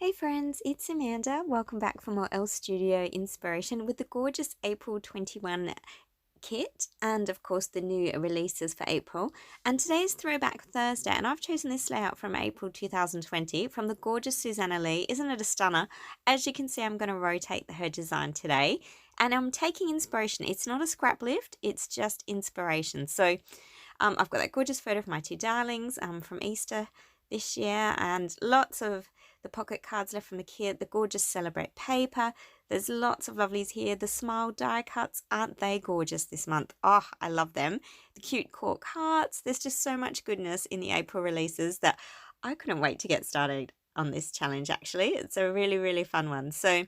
Hey friends, it's Amanda. Welcome back for more Elle Studio inspiration with the gorgeous April 21 kit and of course the new releases for April. And today is Throwback Thursday and I've chosen this layout from April 2020 from the gorgeous Susanna Lee. Isn't it a stunner? As you can see, I'm going to rotate her design today and I'm taking inspiration. It's not a scrap lift, it's just inspiration. So I've got that gorgeous photo of my two darlings from Easter this year and lots of the pocket cards left from the kit, the gorgeous Celebrate paper. There's lots of lovelies here. The smile die cuts, aren't they gorgeous this month? Oh, I love them. The cute cork hearts. There's just so much goodness in the April releases that I couldn't wait to get started on this challenge actually. It's a really, really fun one. So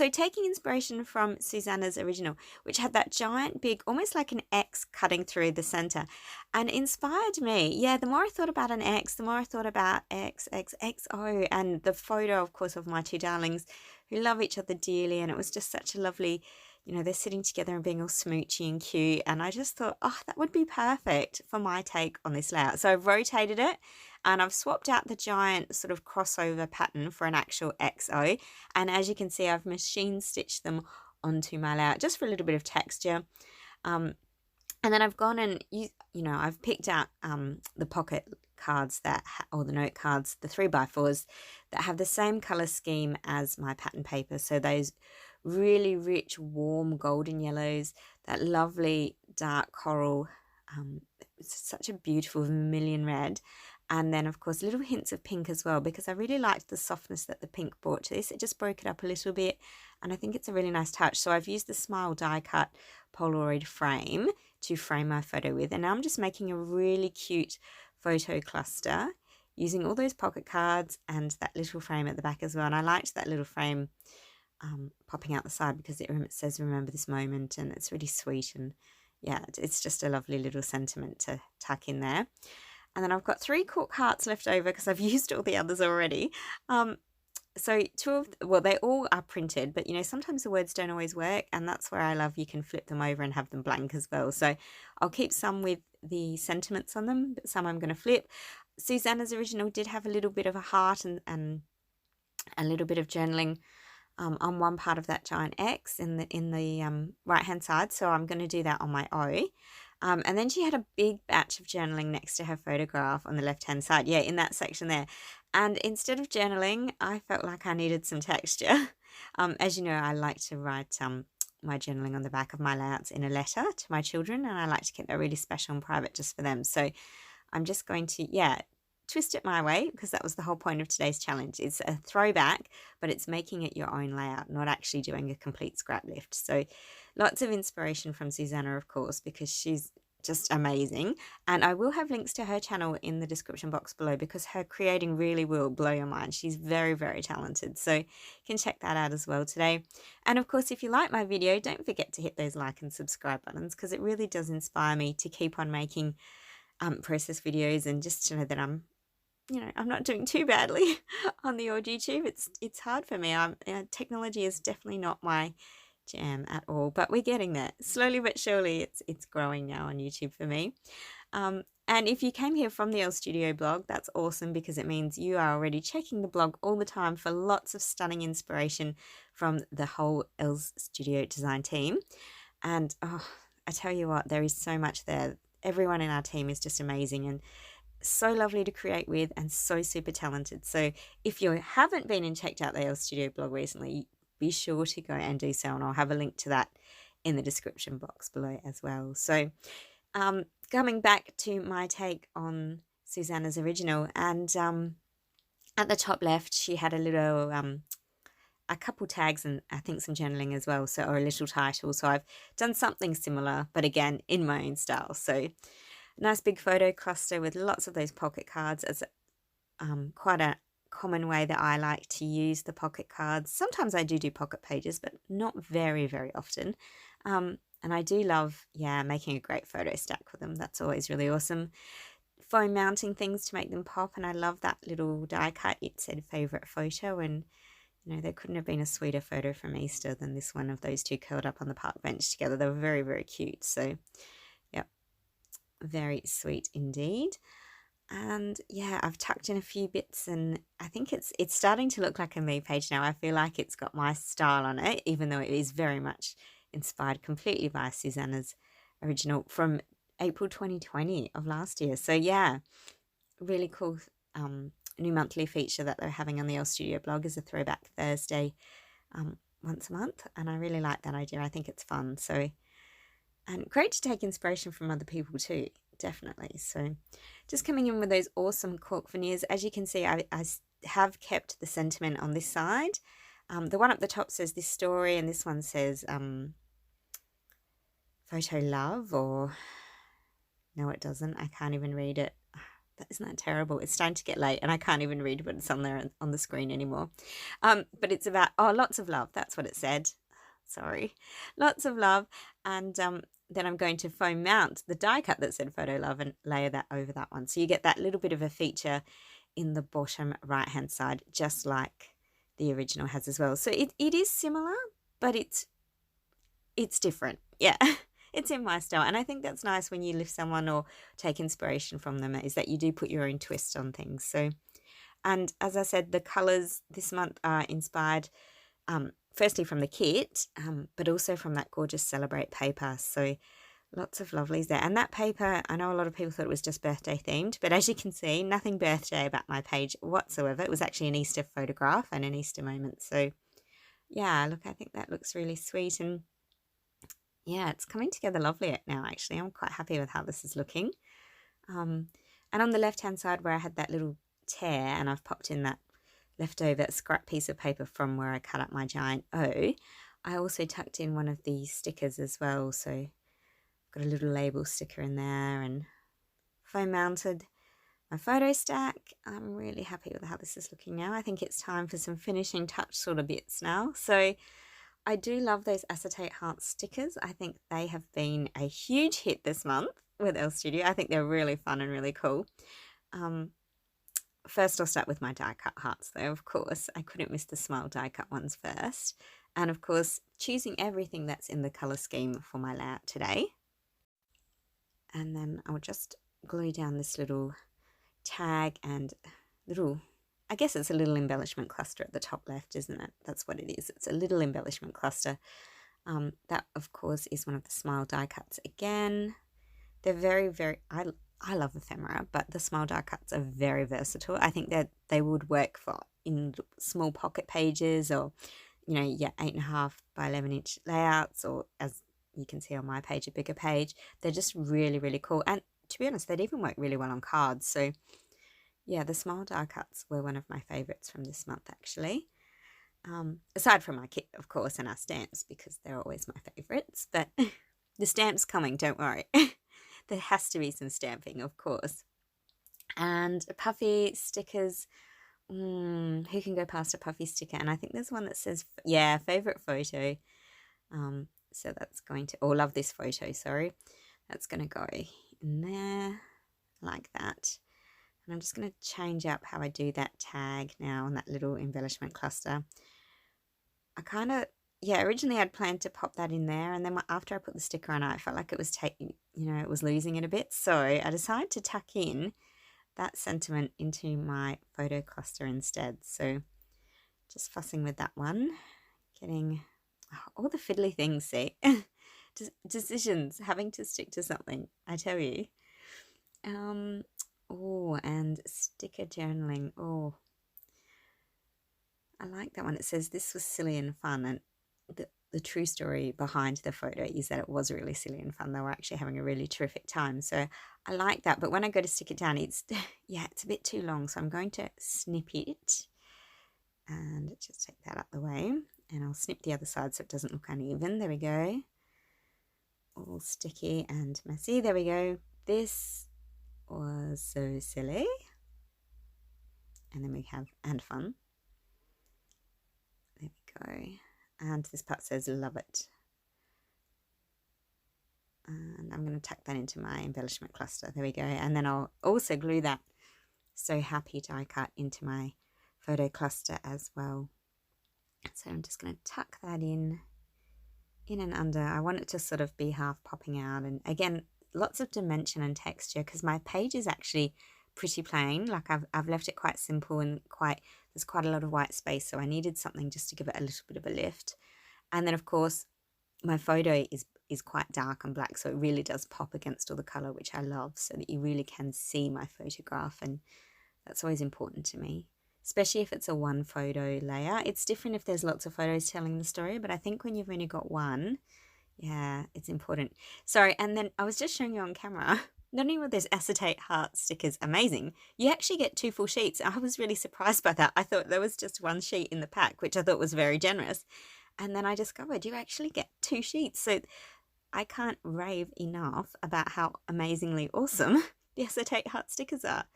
taking inspiration from Susanna's original, which had that giant big, almost like an X cutting through the center and inspired me. Yeah, the more I thought about an X, the more I thought about XXXO and the photo, of course, of my two darlings who love each other dearly. And it was just such a lovely, they're sitting together and being all smoochy and cute. And I just thought, oh, that would be perfect for my take on this layout. So I've rotated it and I've swapped out the giant sort of crossover pattern for an actual XO. And as you can see, I've machine stitched them onto my layout just for a little bit of texture. And then I've gone and, I've picked out the pocket cards or the note cards, the 3x4s that have the same color scheme as my pattern paper. So those really rich, warm golden yellows, that lovely dark coral, it's such a beautiful vermilion red. And then, of course, little hints of pink as well, because I really liked the softness that the pink brought to this. It just broke it up a little bit, and I think it's a really nice touch. So I've used the Smile die cut Polaroid frame to frame my photo with, and now I'm just making a really cute photo cluster using all those pocket cards and that little frame at the back as well. And I liked that little frame popping out the side because it says remember this moment, and it's really sweet, and yeah, it's just a lovely little sentiment to tuck in there. And then I've got 3 cork hearts left over because I've used all the others already. So they all are printed, but sometimes the words don't always work, and that's where I love you can flip them over and have them blank as well. So I'll keep some with the sentiments on them, but some I'm going to flip. Susanna's original did have a little bit of a heart and a little bit of journaling on one part of that giant X in the right hand side, so I'm going to do that on my O. And then she had a big batch of journaling next to her photograph on the left-hand side. Yeah, in that section there. And instead of journaling, I felt like I needed some texture. As you know, I like to write my journaling on the back of my layouts in a letter to my children, and I like to keep that really special and private just for them. So I'm just going to, twist it my way, because that was the whole point of today's challenge. It's a throwback, but it's making it your own layout, not actually doing a complete scrap lift. So lots of inspiration from Susanna, of course, because she's just amazing. And I will have links to her channel in the description box below, because her creating really will blow your mind. She's very, very talented. So you can check that out as well today. And of course, if you like my video, don't forget to hit those like and subscribe buttons, because it really does inspire me to keep on making process videos, and just to know that I'm not doing too badly on the old YouTube. It's hard for me. Technology is definitely not my jam at all, but we're getting there. Slowly but surely, it's growing now on YouTube for me. And if you came here from the Elle Studio blog, that's awesome, because it means you are already checking the blog all the time for lots of stunning inspiration from the whole Elle Studio design team. And I tell you what, there is so much there. Everyone in our team is just amazing and so lovely to create with, and so super talented. So if you haven't been and checked out the Elle Studio blog recently, be sure to go and do so, and I'll have a link to that in the description box below as well. So coming back to my take on Susanna's original, and at the top left she had a little a couple tags and I think some journaling as well, or a little title. So I've done something similar, but again in my own style. So nice big photo cluster with lots of those pocket cards as quite a common way that I like to use the pocket cards. Sometimes I do pocket pages, but not very, very often. And I do love, making a great photo stack with them. That's always really awesome. Foam mounting things to make them pop, and I love that little die cut. It said favourite photo, and there couldn't have been a sweeter photo from Easter than this one of those two curled up on the park bench together. They were very, very cute. So, yep, very sweet indeed. And yeah, I've tucked in a few bits, and I think it's starting to look like a me page now. I feel like it's got my style on it, even though it is very much inspired completely by Susanna's original from April 2020 of last year. So yeah, really cool new monthly feature that they're having on the Elle Studio blog is a Throwback Thursday once a month, and I really like that idea. I think it's fun. So, and great to take inspiration from other people too, definitely. So just coming in with those awesome cork veneers. As you can see, I have kept the sentiment on this side. The one up the top says this story, and this one says photo love, or no, it doesn't. I can't even read it. Isn't that terrible? It's starting to get late and I can't even read what's on there on the screen anymore. But it's about, lots of love. That's what it said. Sorry. Lots of love. And then I'm going to foam mount the die cut that said photo love and layer that over that one. So you get that little bit of a feature in the bottom right hand side, just like the original has as well. So it is similar, but it's different. Yeah. It's in my style, and I think that's nice when you lift someone or take inspiration from them, is that you do put your own twist on things. So, and as I said, the colours this month are inspired firstly from the kit, but also from that gorgeous Celebrate paper. So lots of lovelies there. And that paper, I know a lot of people thought it was just birthday themed, but as you can see, nothing birthday about my page whatsoever. It was actually an Easter photograph and an Easter moment. So yeah, look, I think that looks really sweet, and yeah, it's coming together lovely now, actually. I'm quite happy with how this is looking. And on the left-hand side where I had that little tear, and I've popped in that leftover scrap piece of paper from where I cut up my giant O, I also tucked in one of these stickers as well. So I've got a little label sticker in there, and foam mounted my photo stack. I'm really happy with how this is looking now. I think it's time for some finishing touch sort of bits now. So I do love those acetate heart stickers. I think they have been a huge hit this month with Elle Studio. I think they're really fun and really cool. First, I'll start with my die cut hearts though, of course. I couldn't miss the smile die cut ones first. And of course, choosing everything that's in the colour scheme for my layout today. And then I'll just glue down this little tag and little, I guess it's a little embellishment cluster at the top left, isn't it? That's what it is. It's a little embellishment cluster. That, of course, is one of the smile die cuts again. They're very, very, I love ephemera, but the smile die cuts are very versatile. I think that they would work for in small pocket pages, or, you know, yeah, 8.5 by 11 inch layouts, or as you can see on my page, a bigger page. They're just really, really cool. And to be honest, they'd even work really well on cards. So yeah, the smile die cuts were one of my favourites from this month, actually. Aside from my kit, of course, and our stamps, because they're always my favourites. But the stamps coming, don't worry. There has to be some stamping, of course. And puffy stickers. Who can go past a puffy sticker? And I think there's one that says, yeah, favourite photo. So that's going to, or love this photo, sorry. That's going to go in there like that. And I'm just going to change up how I do that tag now on that little embellishment cluster. I kind of, yeah, originally I'd planned to pop that in there, and then after I put the sticker on, I felt like it was taking, you know, it was losing it a bit. So I decided to tuck in that sentiment into my photo cluster instead. So just fussing with that one, getting all the fiddly things, see, decisions, having to stick to something, I tell you. Oh, and sticker journaling. Oh, I like that one. It says this was silly and fun, and the true story behind the photo is that it was really silly and fun. They were actually having a really terrific time. So I like that. But when I go to stick it down, it's, yeah, it's a bit too long. So I'm going to snip it and just take that out the way. And I'll snip the other side so it doesn't look uneven. There we go. All sticky and messy. There we go. This was so silly. And then we have, and fun. There we go. And this part says love it. And I'm going to tuck that into my embellishment cluster. There we go. And then I'll also glue that So Happy die cut into my photo cluster as well. So I'm just going to tuck that in and under. I want it to sort of be half popping out. And again, lots of dimension and texture, because my page is actually pretty plain. Like I've left it quite simple and there's quite a lot of white space, so I needed something just to give it a little bit of a lift. And then of course my photo is quite dark and black, so it really does pop against all the color, which I love, so that you really can see my photograph, and that's always important to me, especially if it's a one photo layer. It's different if there's lots of photos telling the story, but I think when you've only got one, yeah, it's important. Sorry, and then I was just showing you on camera, not only were those acetate heart stickers amazing, you actually get 2 full sheets. I was really surprised by that. I thought there was just 1 sheet in the pack, which I thought was very generous. And then I discovered you actually get 2 sheets. So I can't rave enough about how amazingly awesome the acetate heart stickers are.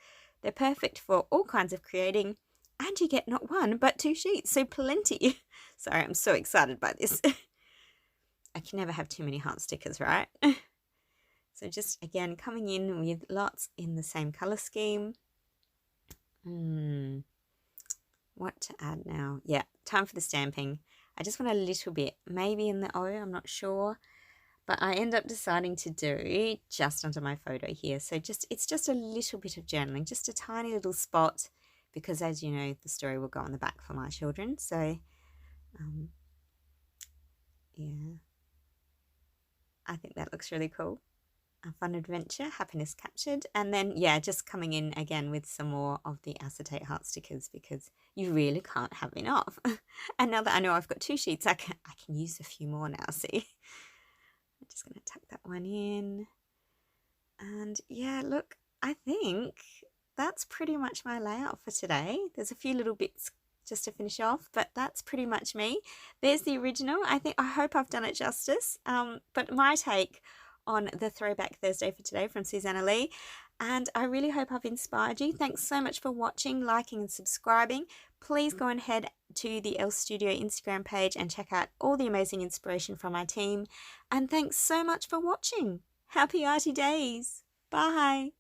They're perfect for all kinds of creating, and you get not 1 but 2 sheets, so plenty. Sorry, I'm so excited by this. I can never have too many heart stickers, right? So just again coming in with lots in the same color scheme. What to add now? Yeah, time for the stamping. I just want a little bit, maybe in the O, I'm not sure. But I end up deciding to do just under my photo here. So it's just a little bit of journaling, just a tiny little spot, because as you know, the story will go on the back for my children. So yeah, I think that looks really cool. A fun adventure, happiness captured. And then, yeah, just coming in again with some more of the acetate heart stickers, because you really can't have enough. And now that I know I've got 2 sheets, I can use a few more now, see? I'm just going to tuck that one in. And yeah, look, I think that's pretty much my layout for today. There's a few little bits just to finish off, but that's pretty much me. There's the original. I hope I've done it justice. But my take on the Throwback Thursday for today from Susanna Lee, and I really hope I've inspired you. Thanks so much for watching, liking and subscribing. Please go ahead to the Elle Studio Instagram page and check out all the amazing inspiration from my team, and thanks so much for watching. Happy Arty days. Bye.